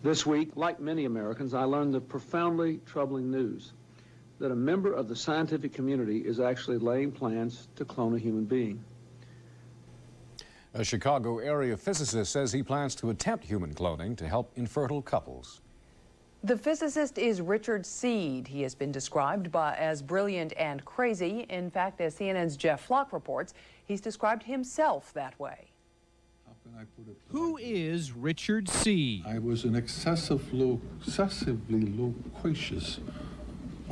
This week, like many Americans, I learned the profoundly troubling news that a member of the scientific community is actually laying plans to clone a human being. A Chicago area physicist says he plans to attempt human cloning to help infertile couples. The physicist is Richard Seed. He has been described as brilliant and crazy. In fact, as CNN's Jeff Flock reports, he's described himself that way. Who is Richard Seed? I was an excessively loquacious,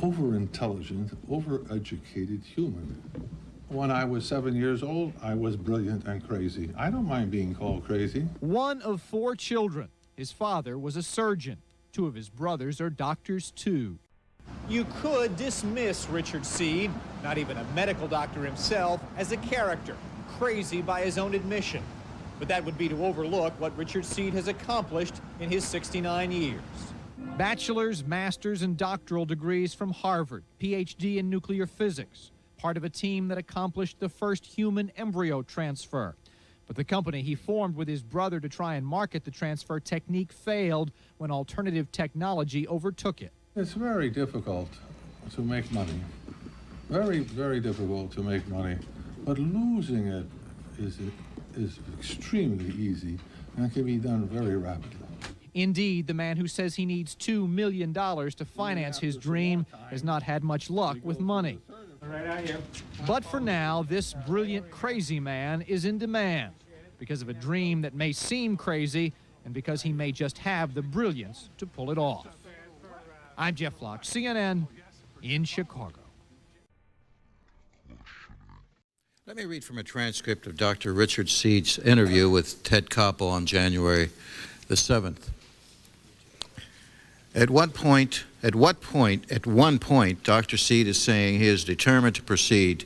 over-intelligent, over-educated human. When I was 7 years old, I was brilliant and crazy. I don't mind being called crazy. One of 4 children. His father was a surgeon. 2 of his brothers are doctors, too. You could dismiss Richard Seed, not even a medical doctor himself, as a character, crazy by his own admission. But that would be to overlook what Richard Seed has accomplished in his 69 years. Bachelor's, master's, and doctoral degrees from Harvard, PhD in nuclear physics, part of a team that accomplished the first human embryo transfer. But the company he formed with his brother to try and market the transfer technique failed when alternative technology overtook it. It's very difficult to make money. Very, very difficult to make money. But losing it is extremely easy and can be done very rapidly. Indeed, the man who says he needs $2 million to finance his dream has not had much luck with money. But for now, this brilliant, crazy man is in demand because of a dream that may seem crazy and because he may just have the brilliance to pull it off. I'm Jeff Flock, CNN in Chicago. Let me read from a transcript of Dr. Richard Seed's interview with Ted Koppel on January the 7th. At one point, Dr. Seed is saying he is determined to proceed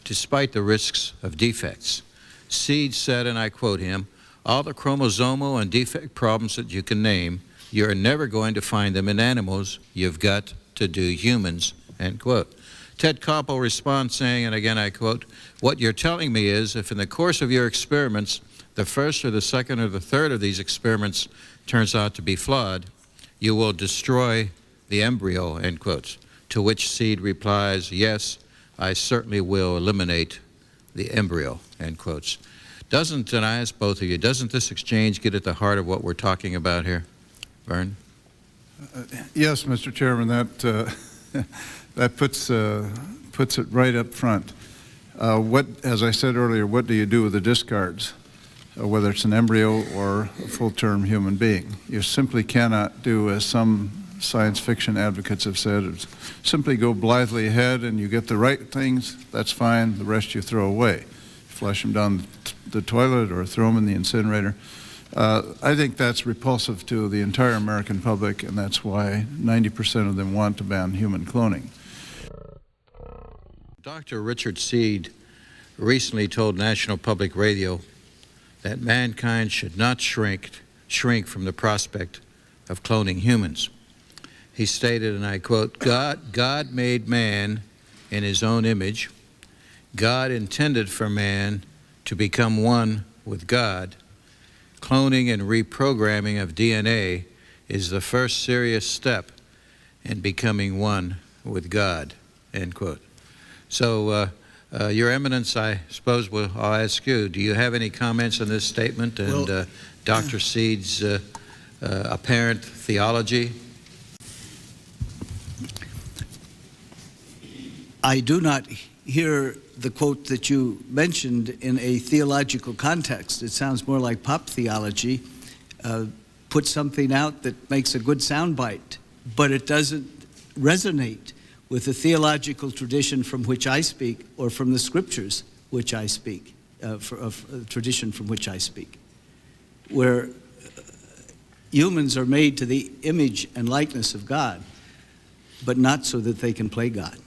despite the risks of defects. Seed said, and I quote him, "All the chromosomal and defect problems that you can name, you're never going to find them in animals. You've got to do humans," end quote. Ted Koppel responds saying, and again I quote, "What you're telling me is if in the course of your experiments, the first or the second or the third of these experiments turns out to be flawed, you will destroy the embryo," end quote. To which Seed replies, "Yes, I certainly will eliminate the embryo," end quotes. Doesn't, and I ask both of you, doesn't this exchange get at the heart of what we're talking about here? Vern? Yes, Mr. Chairman, that puts it right up front. As I said earlier, what do you do with the discards, whether it's an embryo or a full-term human being? You simply cannot do, as some science fiction advocates have said, simply go blithely ahead and you get the right things, that's fine, the rest you throw away. Flush them down the toilet or throw them in the incinerator. I think that's repulsive to the entire American public, and that's why 90% of them want to ban human cloning. Dr. Richard Seed recently told National Public Radio that mankind should not shrink from the prospect of cloning humans. He stated, and I quote, God made man in his own image. God intended for man to become one with God. Cloning and reprogramming of DNA is the first serious step in becoming one with God," end quote. So, Your Eminence, I suppose I'll ask you, do you have any comments on this statement and Dr. Seed's apparent theology? I do not hear the quote that you mentioned in a theological context. It sounds more like pop theology. Put something out that makes a good soundbite, but it doesn't resonate with the theological tradition from which I speak, or from the scriptures which I speak, tradition from which I speak, where humans are made to the image and likeness of God, but not so that they can play God.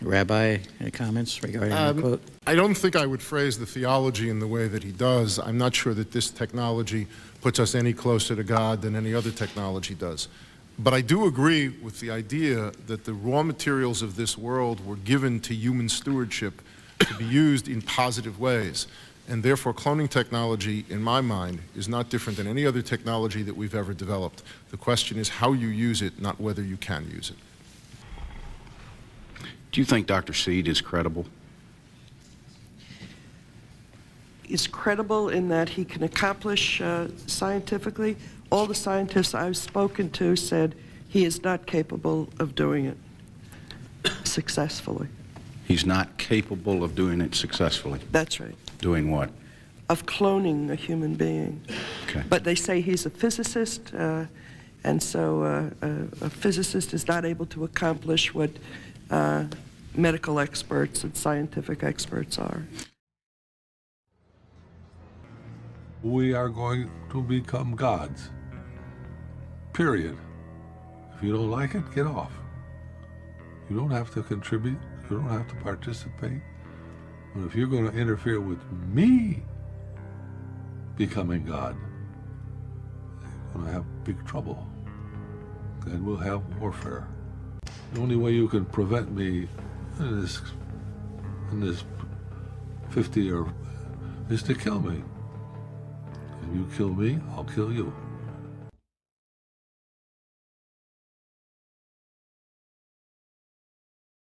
Rabbi, any comments regarding that quote? I don't think I would phrase the theology in the way that he does. I'm not sure that this technology puts us any closer to God than any other technology does. But I do agree with the idea that the raw materials of this world were given to human stewardship to be used in positive ways. And therefore, cloning technology, in my mind, is not different than any other technology that we've ever developed. The question is how you use it, not whether you can use it. Do you think Dr. Seed is credible? Is credible in that he can accomplish scientifically. All the scientists I've spoken to said he is not capable of doing it successfully. He's not capable of doing it successfully. That's right. Doing what? Of cloning a human being. Okay. But they say he's a physicist, and so a physicist is not able to accomplish what medical experts and scientific experts are. We are going to become gods. Period. If you don't like it, get off. You don't have to contribute. You don't have to participate. But if you're going to interfere with me becoming God, you're going to have big trouble. And we'll have warfare. The only way you can prevent me in this 50 or is to kill me. If you kill me, I'll kill you.